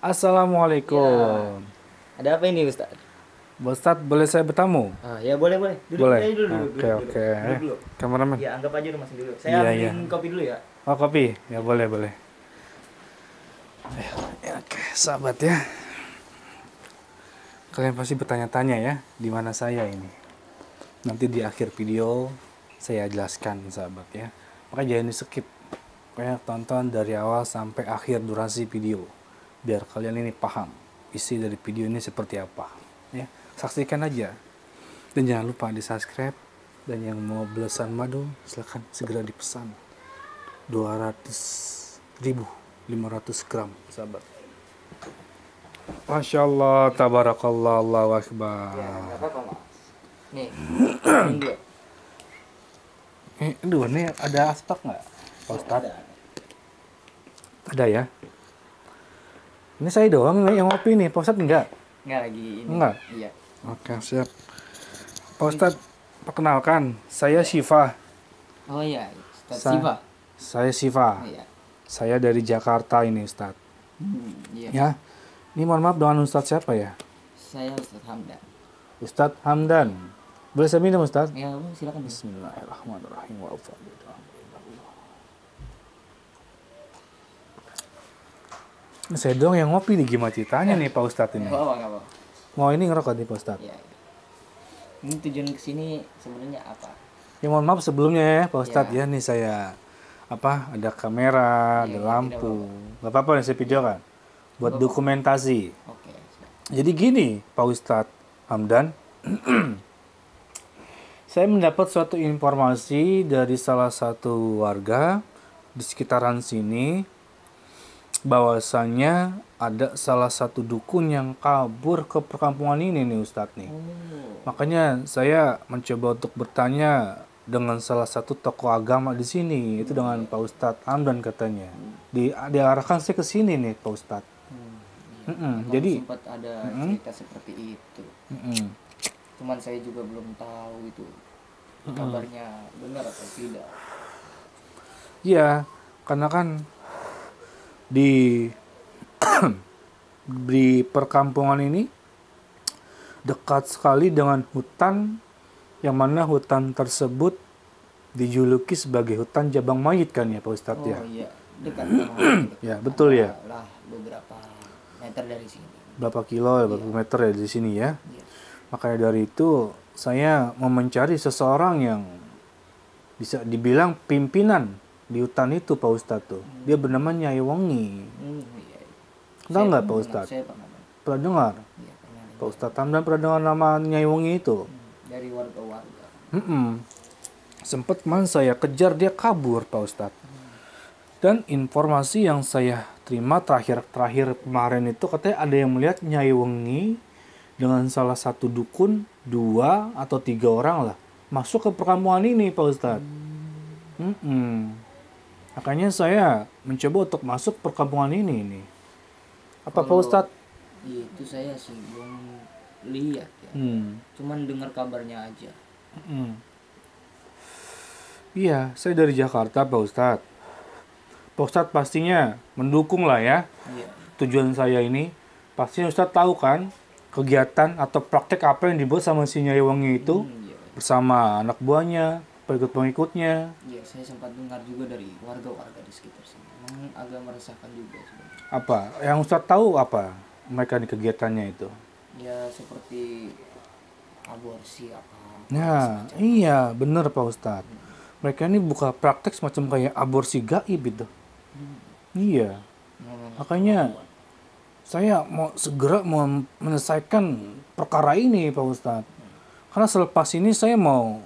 Assalamualaikum. Ya. Ada apa ini Ustaz? Ustaz, boleh saya bertamu? Ya boleh. Duduk Boleh. aja dulu. Oke. Duduk dulu. Kameramen. Ya anggap aja rumah dulu. Iya, Saya iya. ambilin kopi dulu ya. Oh, kopi? Ya boleh. Oke, sahabat ya. Kalian pasti bertanya-tanya ya, di mana saya ini. Nanti di akhir video saya jelaskan sahabat ya. Maka jangan di skip. Pokoknya tonton dari awal sampai akhir durasi video. Biar kalian ini paham isi dari video ini seperti apa. Ya, saksikan aja. Dan jangan lupa di subscribe. Dan yang mau belasan madu silahkan segera dipesan. 200.500 gram sahabat. Masya Allah, tabarakallah, Allahu Akbar. Ya nggak apa-apa Mas. Nih, ini dua. Aduh, ini ada aspak nggak, Pak Ustadz? Ada ya. Ini saya doang yang ngopi nih, Pak Ustadz enggak? Nggak lagi ini. Enggak? Iya. Oke, siap. Pak Ustadz, perkenalkan, saya Syifa. Oh iya, Ustaz Siva. Saya Syifa. Iya. Saya dari Jakarta ini, Ustadz. Iya. Ya. Ini mohon maaf dengan Ustadz siapa ya? Saya Ustaz Hamdan. Ustadz Hamdan. Boleh saya minum, Ustadz? Ya, silakan. Bismillahirrahmanirrahim. Saya doang yang ngopi nih, gimana ceritanya nih Pak Ustadz ini? Nggak apa-apa. Mau ini ngerokok nih Pak Ustadz? Iya. Ini tujuan kesini sebenarnya apa? Ya mohon maaf sebelumnya ya Pak Ustadz Ya. ya, nih saya ada kamera, ada Iya, lampu. Gak apa-apa nih saya video kan? Buat dokumentasi. Oke. Jadi gini Pak Ustadz Hamdan, saya mendapat suatu informasi dari salah satu warga di sekitaran sini bahwasannya ada salah satu dukun yang kabur ke perkampungan ini nih Ustadz nih. Makanya saya mencoba untuk bertanya dengan salah satu tokoh agama di sini, itu dengan Pak Ustadz Hamdan katanya. Diarahkan saya ke sini nih Pak Ustadz. Jadi sempat ada cerita seperti itu. Cuman saya juga belum tahu itu kabarnya benar atau tidak. iya, karena kan di di perkampungan ini dekat sekali dengan hutan, yang mana hutan tersebut dijuluki sebagai hutan jabang mayit kan ya Pak Ustadz ya? Oh iya, dekat sama Ya, betul ya. lah beberapa meter dari sini. Berapa kilo, berapa meter ya di sini ya? Iya. Makanya dari itu saya mau mencari seseorang yang bisa dibilang pimpinan di hutan itu Pak Ustadz tuh. Dia bernama Nyai Wengi. Iya. Tahu nggak Pak Ustadz? Saya pernah. Pernah dengar? Iya, pernah. Pak Ustadz Hamdan pernah dengar nama Nyai Wengi itu? Dari warga-warga. Sempet kemarin saya kejar, dia kabur Pak Ustadz. Dan informasi yang saya terima terakhir kemarin itu katanya ada yang melihat Nyai Wengi dengan salah satu dukun, 2 atau 3 orang lah masuk ke perkampungan ini Pak Ustadz. Makanya saya mencoba untuk masuk perkampungan ini. Apa Pak Ustadz? Itu saya sih belum lihat ya. Cuman dengar kabarnya aja. Iya, saya dari Jakarta Pak Ustadz. Pak Ustadz pastinya mendukung lah ya. Iya. Tujuan saya ini. Pastinya Ustadz tahu kan kegiatan atau praktek apa yang dibuat sama si Nyai Wengi itu Iya. bersama anak buahnya, pengikut-pengikutnya. Iya, saya sempat dengar juga dari warga-warga di sekitar sini. Memang agak meresahkan juga sebenarnya. Apa? Yang Ustadz tahu apa mereka di kegiatannya itu? Ya seperti aborsi apa. Nah, iya bener Pak Ustadz. Mereka ini buka praktek semacam kayak aborsi gaib itu. Iya. Makanya saya mau segera menyelesaikan perkara ini Pak Ustadz. Karena selepas ini saya mau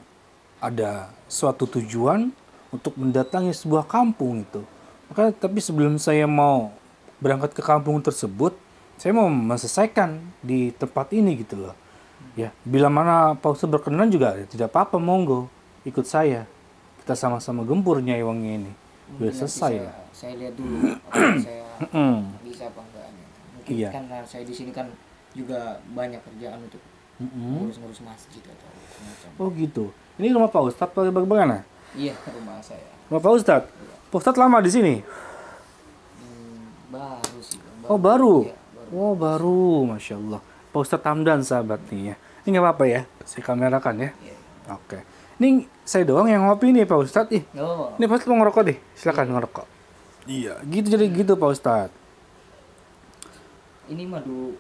ada suatu tujuan untuk mendatangi sebuah kampung itu. Maka tapi sebelum saya mau berangkat ke kampung tersebut, saya mau menyelesaikan di tempat ini gitu loh. Ya, bila mana Pak Ustadz berkenan juga ya, tidak apa-apa, monggo ikut saya. Kita sama-sama gempur Nyai Wengi ini. Udah selesai ya. Saya lihat dulu apa saya bisa apa enggaknya. Mungkin Iya. karena saya di sini kan juga banyak kerjaan untuk ngurus-ngurus masjid atau semacam. Oh gitu. Ini rumah Pak Ustadz bagaimana? Iya, rumah saya. Rumah Pak Ustadz? Pak Ustadz lama di sini? Baru sih. Bang. Oh baru? Iya, Oh baru, Masya Allah. Pak Ustadz Hamdan sahabat nih ya. Ini nggak apa-apa ya, saya kamerakan ya. Iya. Oke. Ini saya doang yang ngopi nih Pak Ustadz. Oh, Ini Pak Ustadz mau ngerokok deh, silakan ngerokok. Iya, gitu jadi gitu Pak Ustadz. ini madu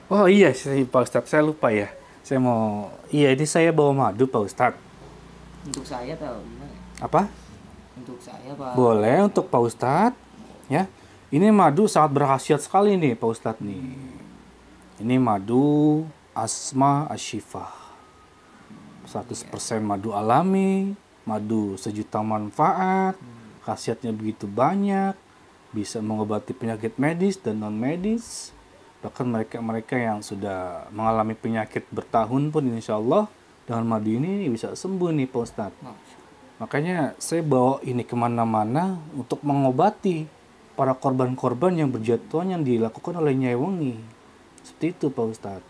Oh iya sih Pak Ustadz, saya lupa ya. Saya mau, iya ini saya bawa madu Pak Ustadz. untuk saya atau gimana? Apa? Untuk saya Pak. Boleh untuk Pak Ustadz. Ya, ini madu sangat berkhasiat sekali nih Pak Ustadz nih. Ini madu Asma Ashifa. 100% madu alami, madu sejuta manfaat, khasiatnya begitu banyak, bisa mengobati penyakit medis dan non medis. Bahkan mereka-mereka yang sudah mengalami penyakit bertahun pun insya Allah dengan madu ini bisa sembuh nih Pak Ustadz. Masya. Makanya saya bawa ini kemana-mana untuk mengobati para korban-korban yang berjatuhan yang dilakukan oleh Nyai Wengi. Seperti itu Pak Ustadz.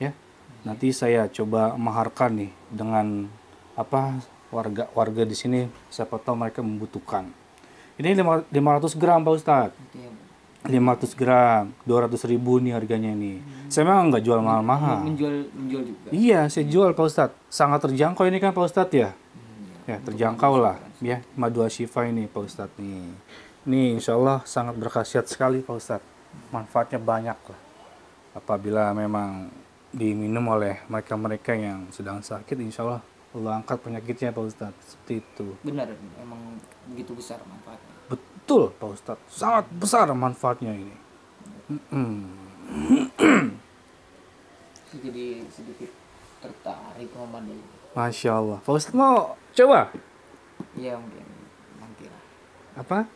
Ya, nanti saya coba maharkan nih dengan warga di sini, siapa tahu mereka membutuhkan. Ini 500 gram Pak Ustadz. Itu ya, Bu. 500 gram, 200.000 nih harganya nih. Saya memang nggak jual mahal-mahal. Menjual juga. Iya, saya jual Pak Ustadz. Sangat terjangkau ini kan Pak Ustadz ya. Ya, terjangkau lah ya, madu Ashifa ini Pak Ustadz nih. Ini insya Allah sangat berkhasiat sekali Pak Ustadz. Manfaatnya banyak lah. Apabila memang diminum oleh mereka-mereka yang sedang sakit, insya Allah Allah angkat penyakitnya Pak Ustadz. Seperti itu. Benar, emang begitu besar manfaatnya. Betul Pak Ustadz. Sangat besar manfaatnya ini. Jadi sedikit tertarik sama madu. Masya Allah. Pak Ustadz mau coba? Iya mungkin nanti lah. Apa?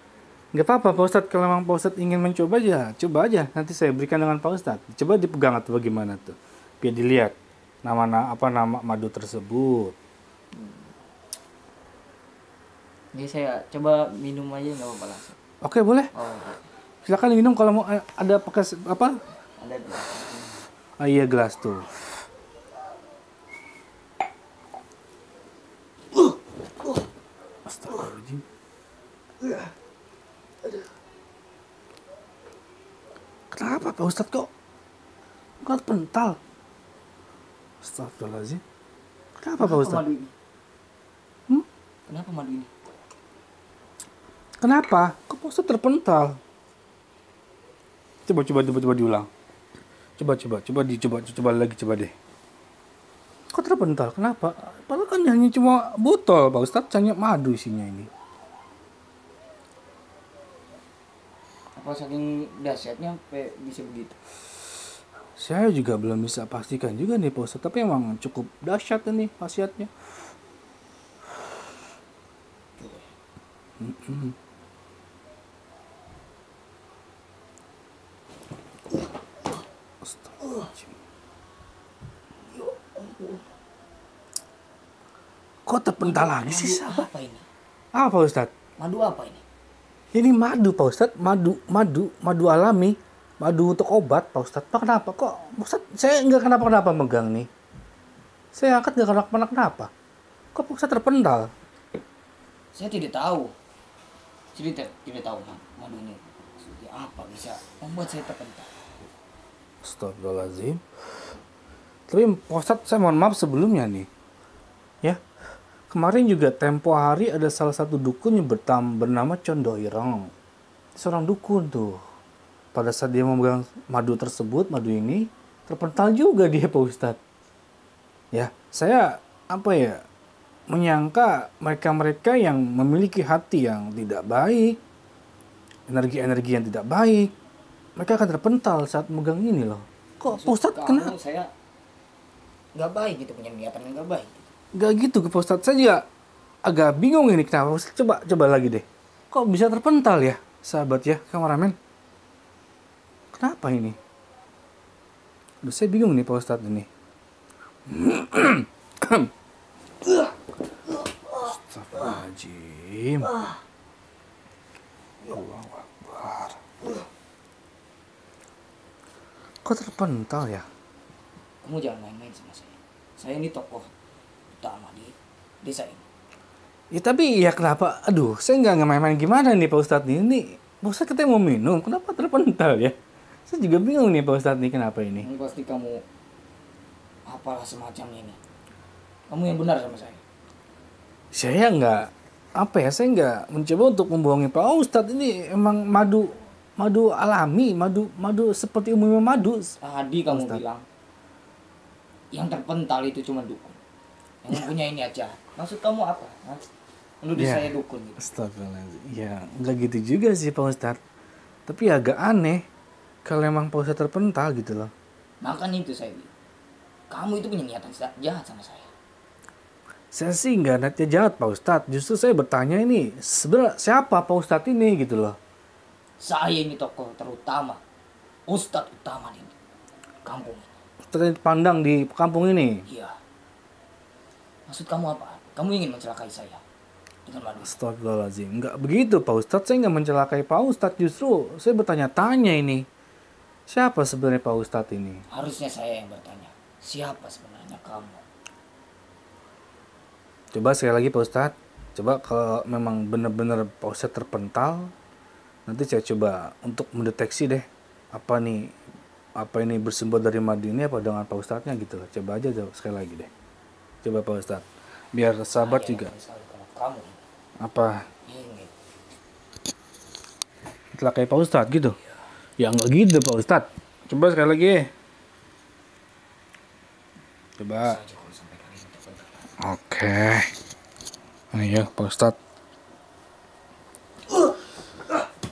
Nggak apa-apa Pak Ustadz, kalau memang Pak Ustadz ingin mencoba aja, coba aja. Nanti saya berikan dengan Pak Ustadz. Coba dipegang atau bagaimana tuh. Biar dilihat nama madu tersebut. Jadi saya coba minum aja nggak apa-apa langsung. Oke, boleh. Oh, Silakan minum kalau mau ada pakai apa? ada dua. Ah iya, gelas tuh. Astagfirullahaladzim. Kenapa Pak Ustadz kok pental? Astagfirullahaladzim. Kenapa Pak Ustadz? Madu ini? Hmm? Kenapa madu ini? Kenapa? Kok Pak Ustadz terpental? Coba diulang. Coba lagi deh. Kok terpental? Kenapa? Padahal kan hanya cuma botol Pak Ustadz, hanya madu isinya ini. Apa saking dahsyatnya sampai bisa begitu? Saya juga belum bisa pastikan juga nih Pak Ustadz, tapi emang cukup dahsyat ini khasiatnya. Astagfirullahaladzim. Kok terpental lagi sih? Madu apa ini? Apa Pak Ustadz? Madu apa ini? Ini madu Pak Ustadz, madu alami, madu untuk obat Pak Ustadz. Pak kenapa? Kok Pak Ustadz saya nggak kenapa-kenapa megang nih. Saya angkat nggak kenapa-kenapa. Kok Pak Ustadz terpental? Saya tidak tahu. Tidak tahu madu ini seperti apa bisa membuat saya terpental. Astagfirullahaladzim. Tapi Pak Ustadz saya mohon maaf sebelumnya nih. Ya, kemarin juga tempo hari ada salah satu dukun yang bernama Condo Ireng. Seorang dukun tuh. Pada saat dia memegang madu tersebut, madu ini terpental juga dia Pak Ustadz. Ya, saya menyangka mereka-mereka yang memiliki hati yang tidak baik, energi-energi yang tidak baik, mereka akan terpental saat memegang ini loh. Kok Pak Ustadz kenapa? Saya nggak baik gitu, punya niatan yang nggak baik. Gak gitu ke Pak Ustadz, saya juga agak bingung ini kenapa. Coba lagi deh. Kok bisa terpental ya, sahabat ya, kameramen? Kenapa ini? Aduh, saya bingung nih Pak Ustadz ini. Astagfirullahaladzim. Allahu Akbar. Kok terpental ya? Kamu jangan main-main sama saya. Saya ini tokoh utama di desa ini. Ya tapi ya kenapa? Aduh, saya nggak main-main gimana nih Pak Ustadz nih. Ini Pak Ustadz katanya mau minum, kenapa terpental ya? Saya juga bingung nih Pak Ustadz nih, kenapa ini? Ini pasti kamu apalah semacam ini. Kamu yang benar sama saya. Saya nggak, apa ya, saya nggak mencoba untuk membohongi Pak Ustadz. Ini emang madu alami, madu seperti umumnya madu. Tadi kamu bilang yang terpental itu cuma dukun. Yang mempunyai niat jahat. Maksud kamu apa? Hah? Menuduh saya dukun gitu. Astagfirullahaladzim. Ya, nggak gitu juga sih Pak Ustadz. Tapi agak aneh kalau emang Pak Ustadz terpental gitu loh. Makanya itu saya bilang. Kamu itu punya niatan jahat sama saya. Saya sih nggak niatnya jahat Pak Ustadz. Justru saya bertanya ini, sebenarnya siapa Pak Ustadz ini gitu loh. Saya ini tokoh terutama. Ustadz utama di kampung ini. Ustadz yang dipandang di kampung ini. Iya. Maksud kamu apa? Kamu ingin mencelakai saya? Dengan madu? Astagfirullahaladzim. Nggak begitu Pak Ustadz. Saya nggak mencelakai Pak Ustadz. Justru saya bertanya-tanya ini. Siapa sebenarnya Pak Ustadz ini? Harusnya saya yang bertanya. Siapa sebenarnya kamu? Coba sekali lagi Pak Ustadz. Coba kalau memang benar-benar Pak Ustadz terpental, nanti saya coba untuk mendeteksi deh. Apa ini bersumber dari madu ini apa dengan Pak Ustadznya gitu loh. Coba aja sekali lagi deh. Coba Pak Ustadz. Biar sahabat Saya juga. kalau kamu Apa? ingin. Itulah kayak Pak Ustadz gitu. Ya nggak gitu Pak Ustadz. Coba sekali lagi. Coba. Saja kalau sampai kali ini terpental. Oke. Ayo Pak Ustadz.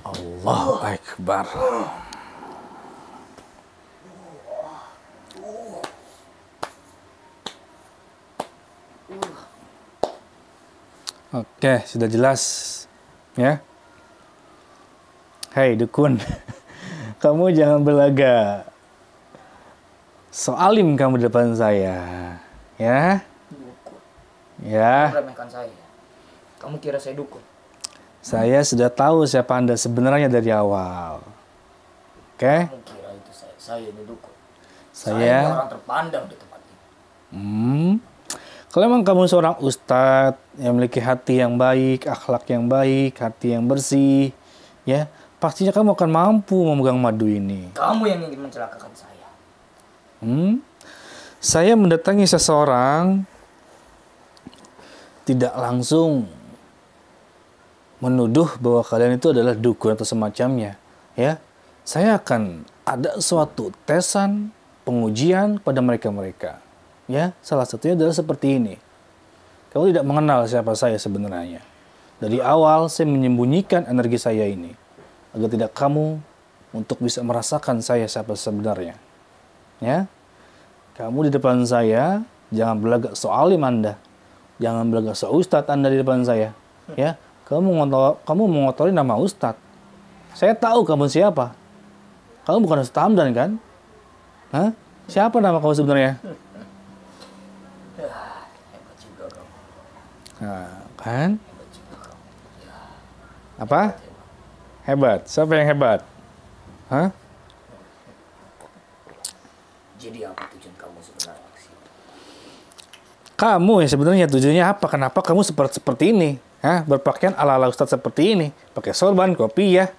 Allahu Akbar. Oke, sudah jelas. Ya. Hei dukun. Kamu jangan belaga. So alim kamu di depan saya. Ya. Dukun. Ya. Kamu remehkan saya. Kamu kira saya dukun? Saya sudah tahu siapa Anda sebenarnya dari awal. Oke? Kamu kira itu saya? Saya ini dukun. Saya ini orang terpandang di tempat ini. Kalau memang kamu seorang ustadz yang memiliki hati yang baik, akhlak yang baik, hati yang bersih, ya, pastinya kamu akan mampu memegang madu ini. Kamu yang ingin mencelakakan saya. Saya mendatangi seseorang tidak langsung menuduh bahwa kalian itu adalah dukun atau semacamnya, ya. Saya akan ada suatu tesan pengujian pada mereka-mereka. Ya, salah satunya adalah seperti ini. Kamu tidak mengenal siapa saya sebenarnya. Dari awal saya menyembunyikan energi saya ini agar tidak kamu untuk bisa merasakan saya siapa sebenarnya. Ya. Kamu di depan saya jangan belagak so alim Anda. Jangan belagak so ustadz Anda di depan saya. Ya. Kamu mengotori nama ustadz. Saya tahu kamu siapa. Kamu bukan Ustadz Hamdan kan? Hah? Siapa nama kamu sebenarnya? Hebat juga kamu. Nah, kan? Hebat juga kamu. Ya, Apa? Hebat. Siapa yang hebat? Hah? jadi apa tujuan kamu sebenarnya aksi? Kamu ya sebenarnya tujuannya apa? Kenapa kamu seperti ini? Hah? Berpakaian ala-ala Ustadz seperti ini. Pakai sorban, kopiah,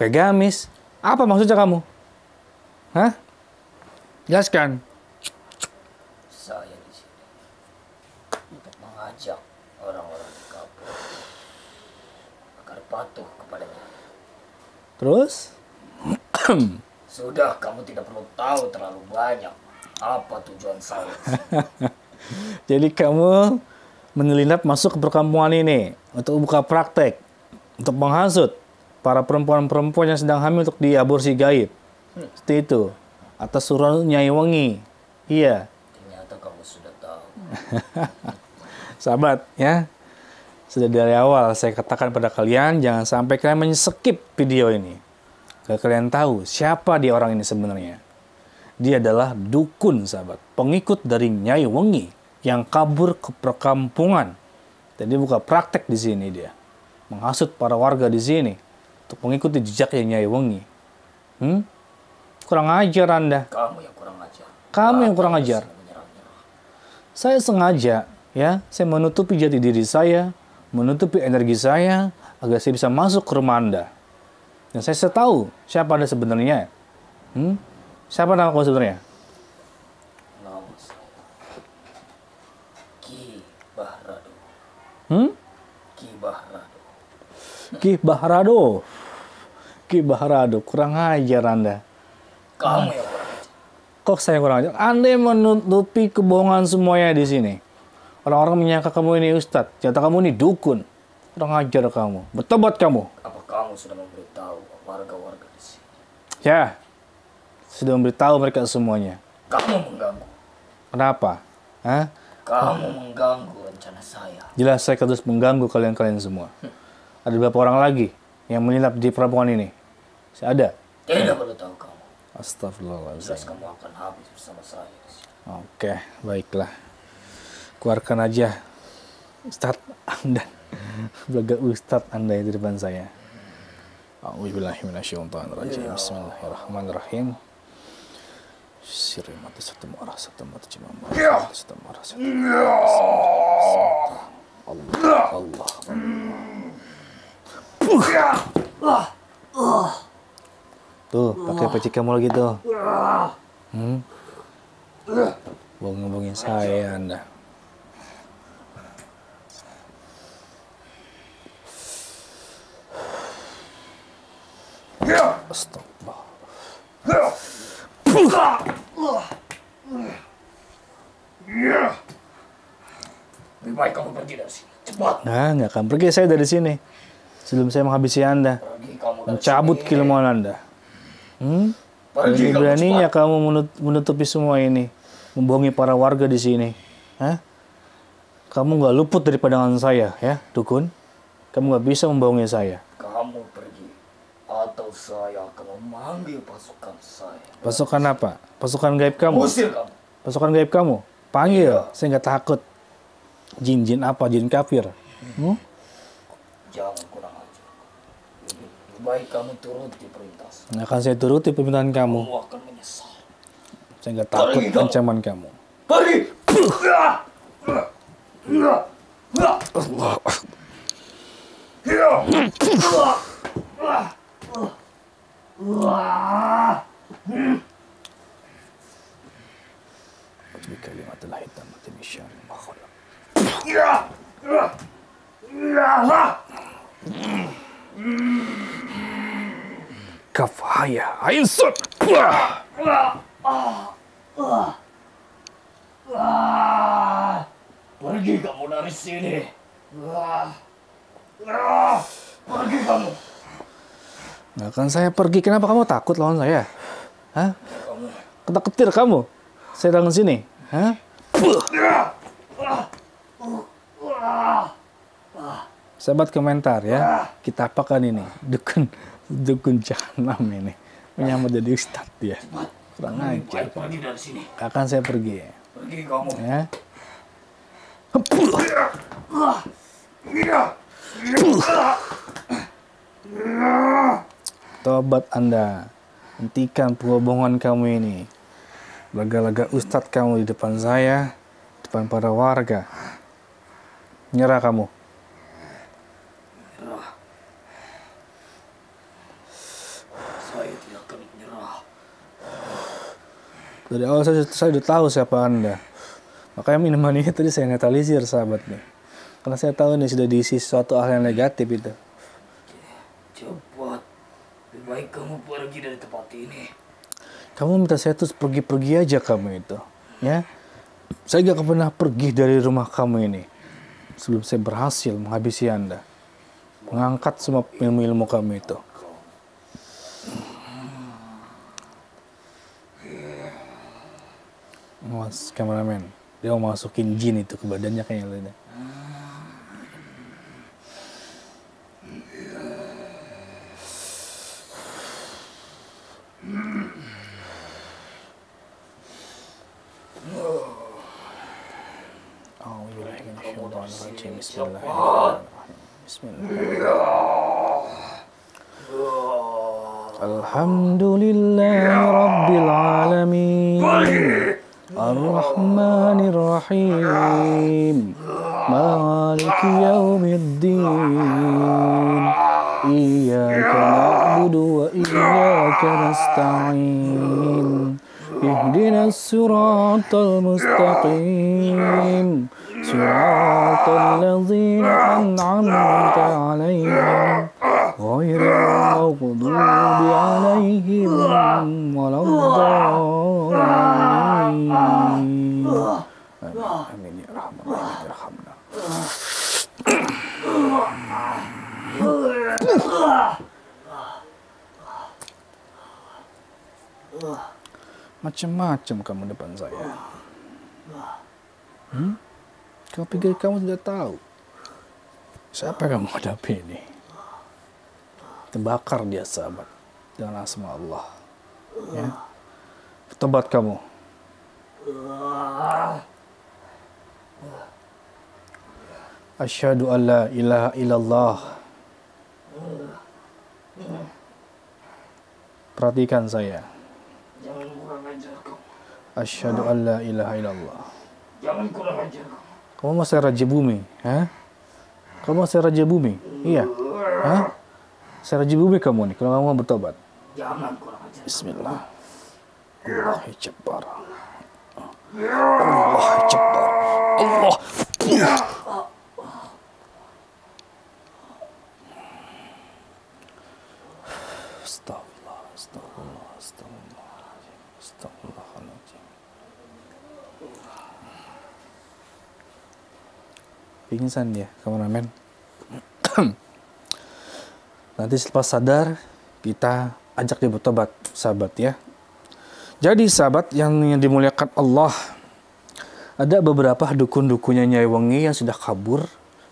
pakai gamis. Apa maksudnya kamu? Hah? Jelaskan. Saya di sini untuk mengajak orang-orang di kampung agar patuh kepadanya. Terus? Sudah, kamu tidak perlu tahu terlalu banyak apa tujuan saya. Jadi kamu menyelinap masuk ke perkampungan ini untuk buka praktek, untuk menghasut para perempuan-perempuan yang sedang hamil untuk diaborsi gaib. Seperti itu. Atas suruhan Nyai Wengi. Iya. Ternyata kamu sudah tahu. Sahabat, ya. Sudah dari awal saya katakan pada kalian, jangan sampai kalian men-skip video ini. Agar kalian tahu siapa dia orang ini sebenarnya. Dia adalah dukun, sahabat. Pengikut dari Nyai Wengi yang kabur ke perkampungan. Jadi buka praktek di sini dia. Menghasut para warga di sini untuk mengikuti jejaknya Nyai Wengi. Kurang ajar Anda. Kamu yang kurang ajar. Kamu yang kurang ajar. Saya sengaja, ya, saya menutupi jati diri saya, menutupi energi saya, agar saya bisa masuk ke rumah Anda. Dan saya tahu siapa Anda sebenarnya. Siapa nama kamu sebenarnya? Nama saya Ki Bahrado. Ki Bahrado. Ki Bahrado. Ki Bahrado, kurang ajar Anda. Kamu yang kurang ajar. Kok saya kurang ajar? Anda yang menutupi kebohongan semuanya di sini. Orang-orang menyangka kamu ini ustadz, ternyata kamu ini dukun. Kurang ajar kamu. Bertobat kamu. Apa kamu sudah memberitahu warga-warga di sini? Ya, sudah memberitahu mereka semuanya. Kamu mengganggu. Kenapa? Hah? Kamu mengganggu rencana saya. Jelas saya terus mengganggu kalian-kalian semua. Ada beberapa orang lagi yang menginap di perkampungan ini. Saya ada. Tidak perlu tahu kamu. Astagfirullahaladzim. Jelas kamu akan habis bersama saya di sini. Oke, baiklah. Keluarkan aja Ustadz Anda. Belaga Ustadz Anda di depan saya. A'udzubillahiminasyaitonirrajim. Bismillahirrahmanirrahim. Sirri mati satu marah satu mati cuma marah satu marah satu. Allah. Tuh, pakai peci kamu lagi tuh. Bohong-bohongin saya Anda. Astagfirullah. Lebih baik kamu pergi dari sini. Cepat. Nah, nggak akan pergi saya dari sini. Sebelum saya menghabisi Anda. Pergi kamu dari Mencabut sini. keilmuan Anda. Pergi kamu Beraninya cepat. kamu menutupi semua ini. Membohongi para warga di sini. Hah? Kamu nggak luput dari pandangan saya, ya, dukun. Kamu nggak bisa membohongi saya. Kamu pergi. Atau saya akan memanggil pasukan saya. Pasukan apa? Pasukan gaib kamu? Usir kamu. Pasukan gaib kamu? Panggil. Saya nggak takut. Jin apa? Jin kafir. Jangan kurang ajar. Lebih baik kamu turuti perintah saya. Nggak akan saya turuti permintaan kamu. Kamu akan menyesal. Saya nggak takut Pergi kamu. ancaman kamu. Pergi. Kalimatullah hitamati bisyari ma khalaq. Kafaya Ainsur. Pergi kamu dari sini. Pergi kamu. Nggak akan saya pergi. Kenapa kamu takut lawan saya? Hah? Kamu. Ketar-ketir kamu. Saya datang sini. Hah? Sahabat komentar ya. Kita apakan ini? Dukun jahanam ini. Menyamar jadi ustadz ya. Kurang Lebih ajar. baik pergi dari sini. Akan saya pergi. Pergi kamu. Ya. Tobat Anda. Hentikan pengbohongan kamu ini. Laga-laga ustadz kamu di depan saya, depan para warga. Nyerah kamu. Menyerah. Saya tidak akan menyerah. Dari awal saya sudah tahu siapa Anda. Makanya minuman ini tadi saya netralisir sahabat nih. Karena saya tahu ini sudah diisi sesuatu hal yang negatif itu. Cepat. Lebih baik kamu pergi dari tempat ini. Kamu minta saya terus pergi-pergi aja kamu itu. Ya. Saya gak pernah pergi dari rumah kamu ini. Sebelum saya berhasil menghabisi Anda. Mengangkat semua ilmu-ilmu kamu itu. Mas kameramen. Dia mau masukin jin itu ke badannya kayaknya. Bismillahirrahmanirrahim. Bismillahirrahmanirrahim. Alhamdulillahi Rabbil Alamin. Ar-Rahmanir-Rahim. Maliki Yawmiddin. iyyaka na'budu wa iyyaka nasta'in. Ihdinas siratal mustaqim. Siratal ladzina an'amta 'alaihim ghairil maghdubi 'alaihim waladdallin. Amin ya rahman ya rahman. Macam-macam kamu depan saya. Kau pikir kamu tidak tahu siapa yang kamu hadapi ini? Terbakar dia sahabat dengan asma Allah. Ya. Bertobat kamu. Asyhadu an la ilaha illallah. Perhatikan saya. Jangan kurang ajar kamu. Asyhadu an la ilaha illallah. Jangan kurang ajar kamu. Kamu masih raja bumi, ha? Kamu masih raja bumi? Iya. Ha? Saya raja bumi kamu nih, kalau kamu mau bertobat. Jangan kurang ajar. Bismillah. Allah Jabbar. Allah Jabbar. Allah. Astagfirullah, astagfirullah, astagfirullah, astagfirullahaladzim. Pingsan dia, kameramen. Nanti selepas sadar, kita ajak dia bertobat, sahabat ya. Jadi sahabat yang dimuliakan Allah, ada beberapa dukun-dukunnya Nyai Wengi yang sudah kabur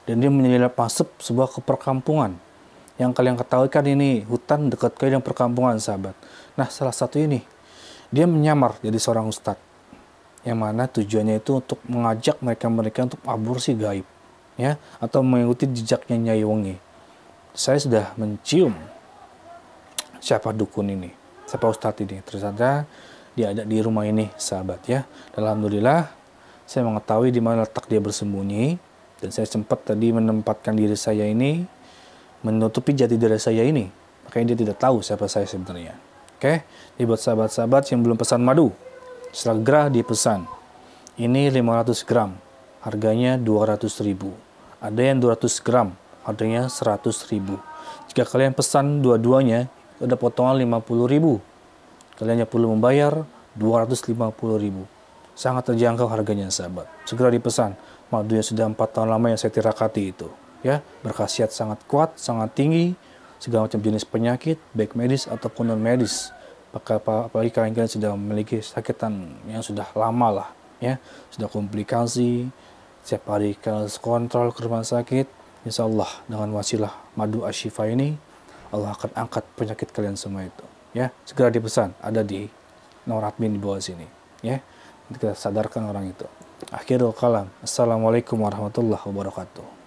dan dia menyelip masuk sebuah keperkampungan. Yang kalian ketahui kan ini hutan dekat dengan perkampungan sahabat. Nah salah satu ini, dia menyamar jadi seorang ustadz. Yang mana tujuannya itu untuk mengajak mereka-mereka untuk aborsi gaib. Ya, atau mengikuti jejaknya Nyai Wengi. Saya sudah mencium siapa dukun ini, siapa ustadz ini. Ternyata dia ada di rumah ini, sahabat ya. Dan alhamdulillah, saya mengetahui di mana letak dia bersembunyi. Dan saya sempat tadi menempatkan diri saya ini, menutupi jati diri saya ini. Makanya dia tidak tahu siapa saya sebenarnya. Oke, jadi buat sahabat-sahabat yang belum pesan madu, segera dipesan. Ini 500 gram, harganya 200.000. Ada yang 200 gram, harganya 100.000. Jika kalian pesan dua-duanya, ada potongan 50.000. Kalian hanya perlu membayar 250.000. Sangat terjangkau harganya sahabat. Segera dipesan. Madunya sudah 4 tahun lama yang saya tirakati itu. Ya, berkhasiat sangat kuat, sangat tinggi, segala macam jenis penyakit, baik medis ataupun non medis. Apalagi kalian sudah memiliki sakitan yang sudah lama lah, ya, sudah komplikasi. Setiap hari kalian kontrol ke rumah sakit, insya Allah dengan wasilah madu asyifa ini, Allah akan angkat penyakit kalian semua itu. Ya, segera dipesan, ada di nomor admin di bawah sini. Ya, nanti kita sadarkan orang itu. Akhirul kalam. Assalamualaikum warahmatullahi wabarakatuh.